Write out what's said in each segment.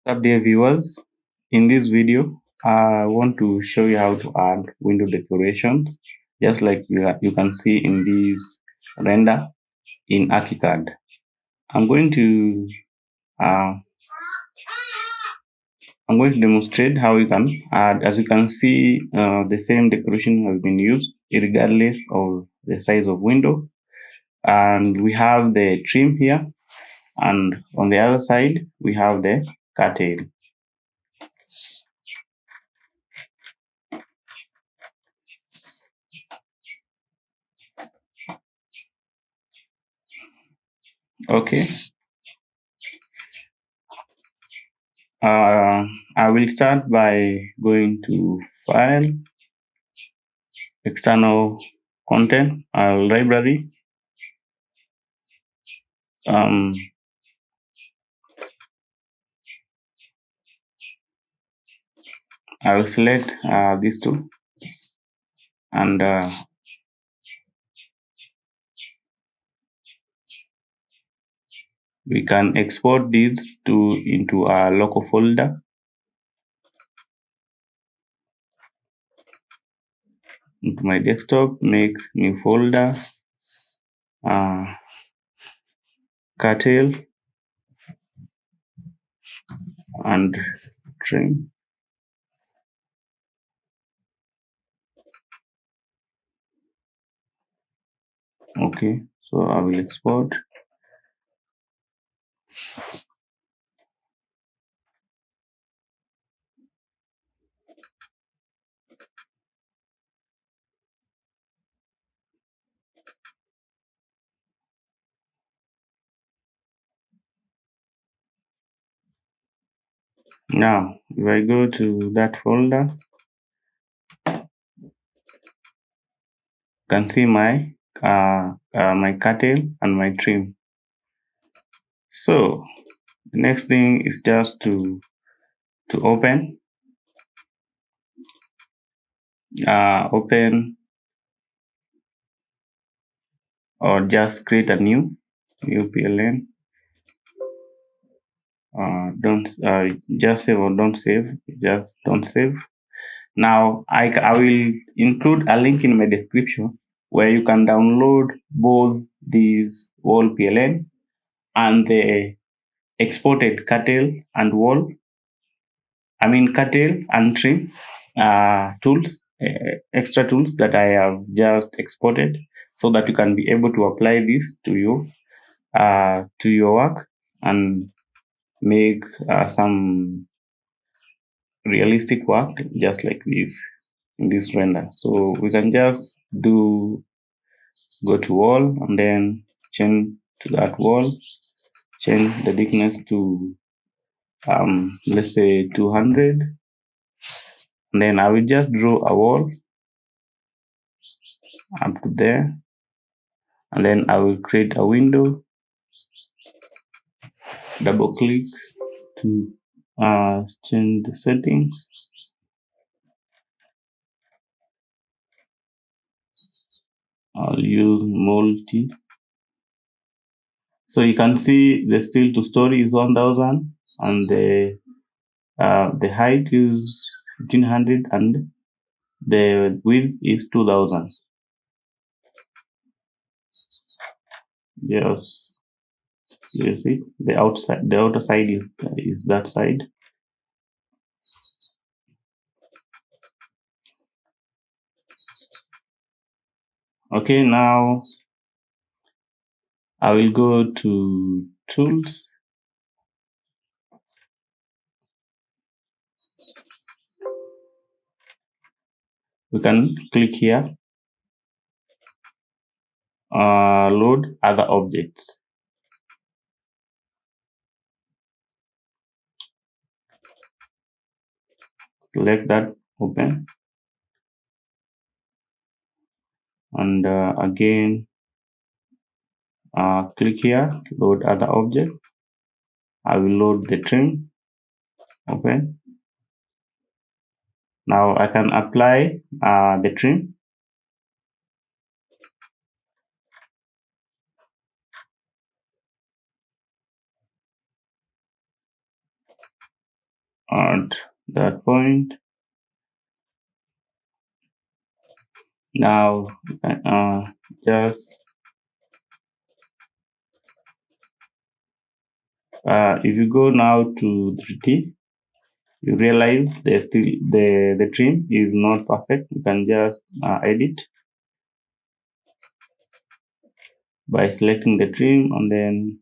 Up dear viewers, in this video I want to show you how to add window decorations just like you can see in this render in ArchiCAD. I'm going to uh, demonstrate how you can add. As you can see, the same decoration has been used regardless of the size of window, and we have the trim here, and on the other side we have the curtain. Okay. I will start by going to File, External Content, Library. I will select these two, and we can export these two into a local folder. Into my desktop, make new folder, curtail and trim. Okay, so I will export. Now, if I go to that folder, you can see my my curtail and my trim. So the next thing is just to open or just create a new PLN. Don't just save or don't save. Just don't save. Now I will include a link in my description where you can download both these wall PLN and the exported curtail and wall. I mean curtail and trim tools, extra tools that I have just exported, so that you can be able to apply this to your work and make some realistic work just like this in this render. So we can just go to wall and then change to that wall, change the thickness to let's say 200, and then I will just draw a wall up to there, and then I will create a window, double click to change the settings. I'll use multi. So you can see the steel to story is 1000 and the height is 1500 and the width is 2000. Yes, you see the outer side is that side. Okay, now I will go to tools. We can click here, load other objects. Select that, open, and again click here, load other object. I will load the trim, open. Now I can apply the trim. at that point. Now you can just if you go now to 3D, you realize there's still the trim is not perfect. You can just edit by selecting the trim and then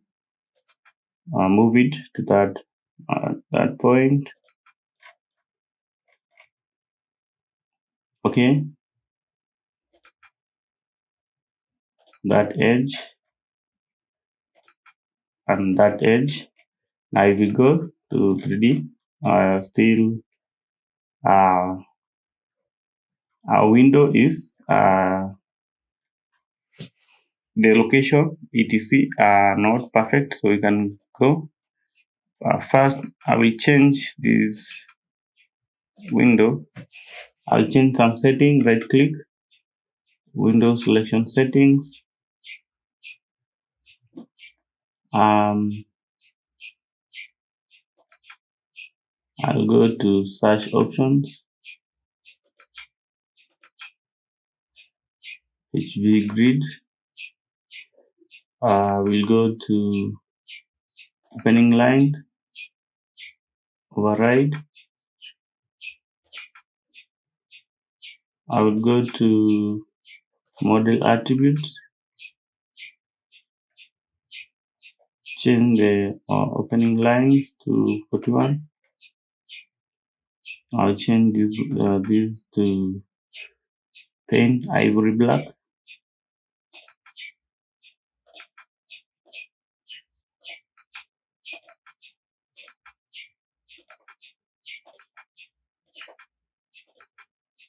move it to that point. Okay, that edge and that edge. Now if we go to 3D, still our window is the location etc are not perfect, so we can go. First, I will change this window. I'll change some setting. Right click, window selection settings. I'll go to search options, HV grid. We'll go to opening line, override. I will go to model attributes, change the opening lines to 41. I'll change this to paint ivory black.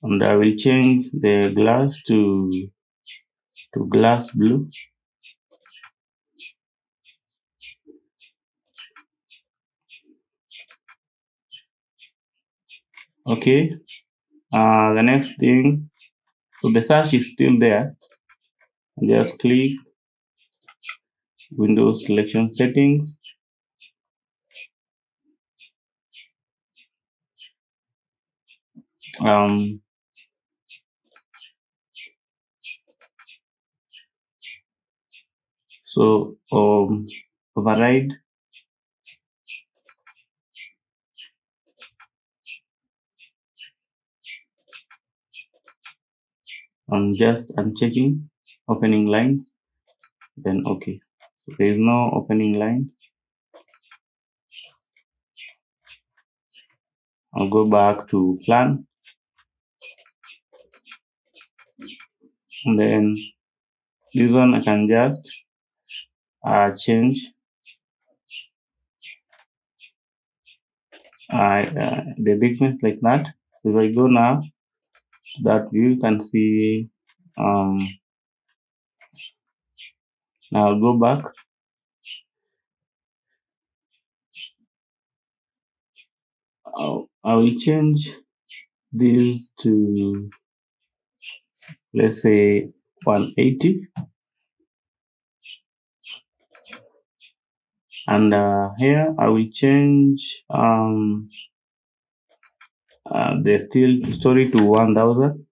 And I will change the glass to glass blue. Okay. The next thing, so the search is still there. Just click Windows selection settings. So override just unchecking opening line, then okay. So there is no opening line. I'll go back to plan, and then this one I can just change the thickness like that. So if I go now to that view, you can see now I'll go back. I will change this to, let's say, 180, and here I will change the steel story to 1000.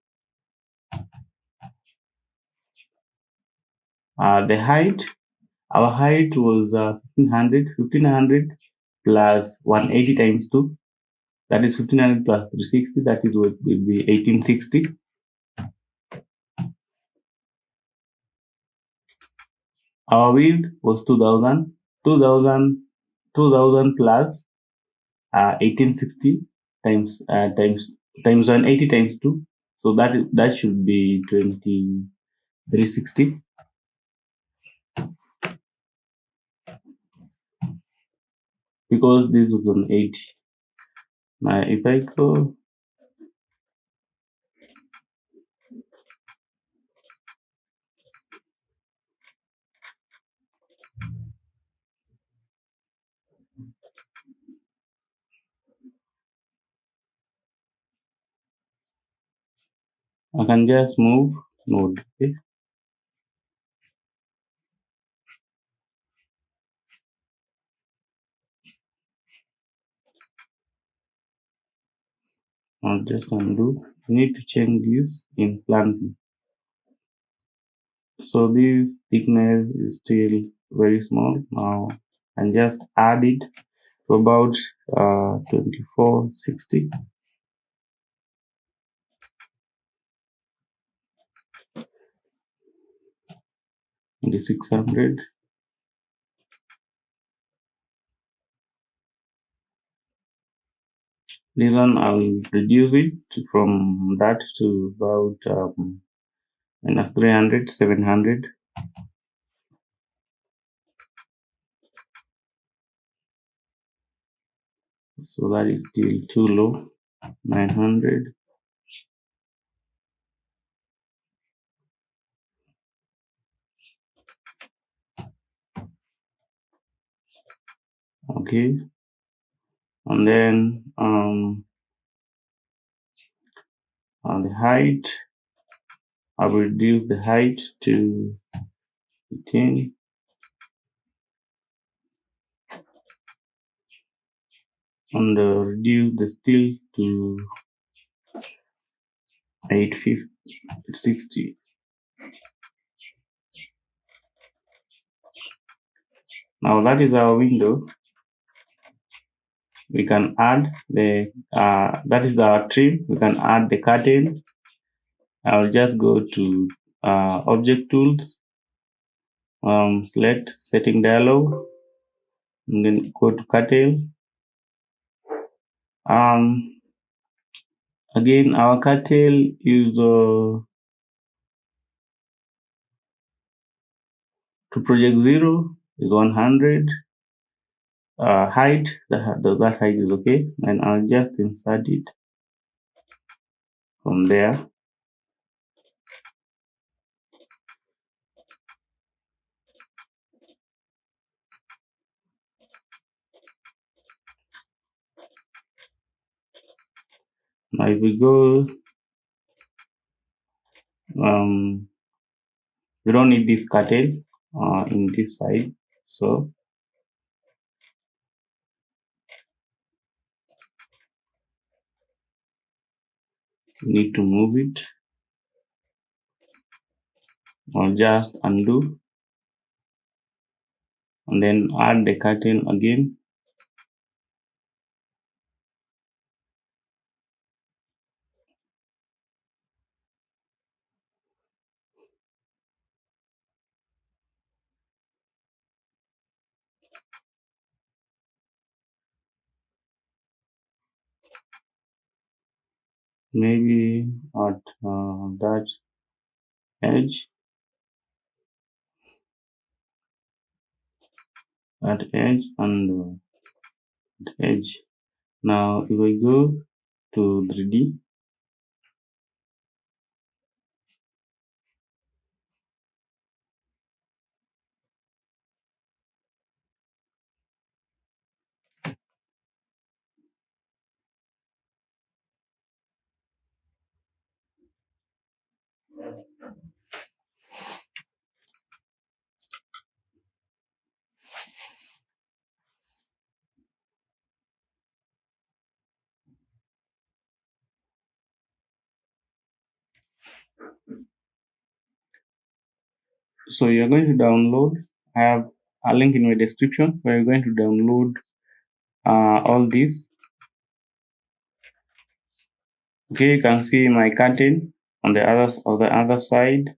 The height, our height was 1500 plus 180 times 2, that is 1500 plus 360, that is what will be 1860. Our width was 2000 plus 1860 times 180 times 2, so that should be 2360. Because this was on 80. Now if I go, I can just move node. Okay. I'll just undo. We need to change this in plan view. So this thickness is still very small. Now and just add it to about 2460. The 600. This one I will reduce it from that to about minus 300, 700. So that is still too low. 900. Okay. And then on the height, I will reduce the height to 15. And reduce the steel to 860. Now that is our window. We can add the that is our trim. We can add the curtain. I'll just go to object tools, select setting dialog, and then go to curtain. Again, our curtain is to project 0 is 100. Height, that height is okay, and I'll just insert it from there. Now if we go, we don't need this curtain in this side, so we need to move it, or just undo, and then add the curtain again. Maybe at that edge, and edge. Now if I go to 3D, so you're going to download. I have a link in my description where you're going to download all these. Okay, you can see my curtain on the other side,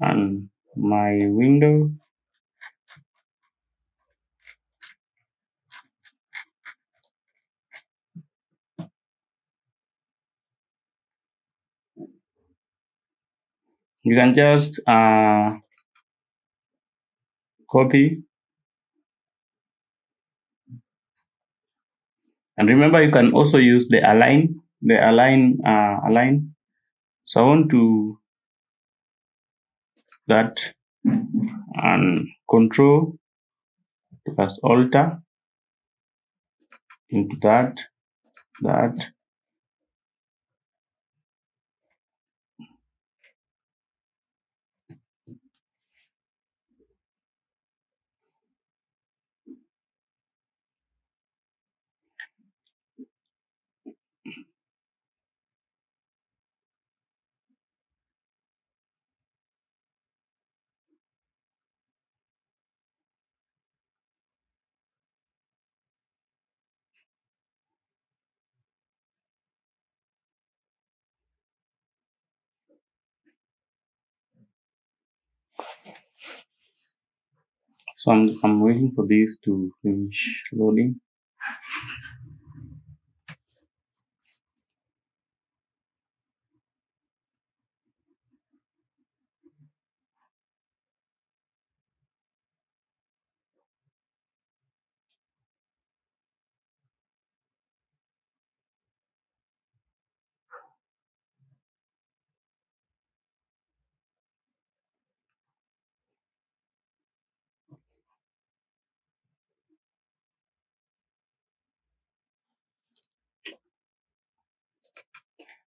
and my window. You can just copy, and remember you can also use the align. So I want to that, and control plus alter into that. So I'm waiting for this to finish loading.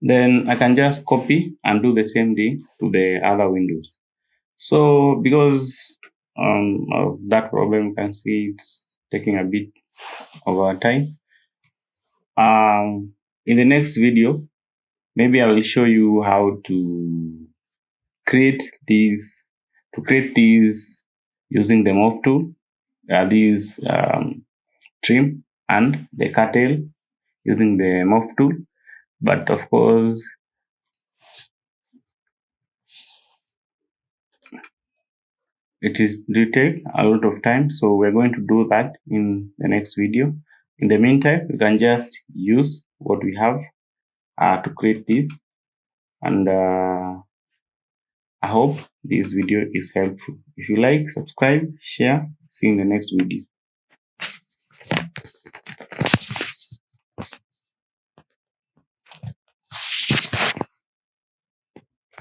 Then I can just copy and do the same thing to the other windows. So because of that problem, you can see it's taking a bit of our time. In the next video, maybe I will show you how to create these using the move tool, these trim and the curtail using the move tool. But of course, do take a lot of time, so we're going to do that in the next video. In the meantime, you can just use what we have to create this, and I hope this video is helpful. If you like, subscribe, share. See you in the next video.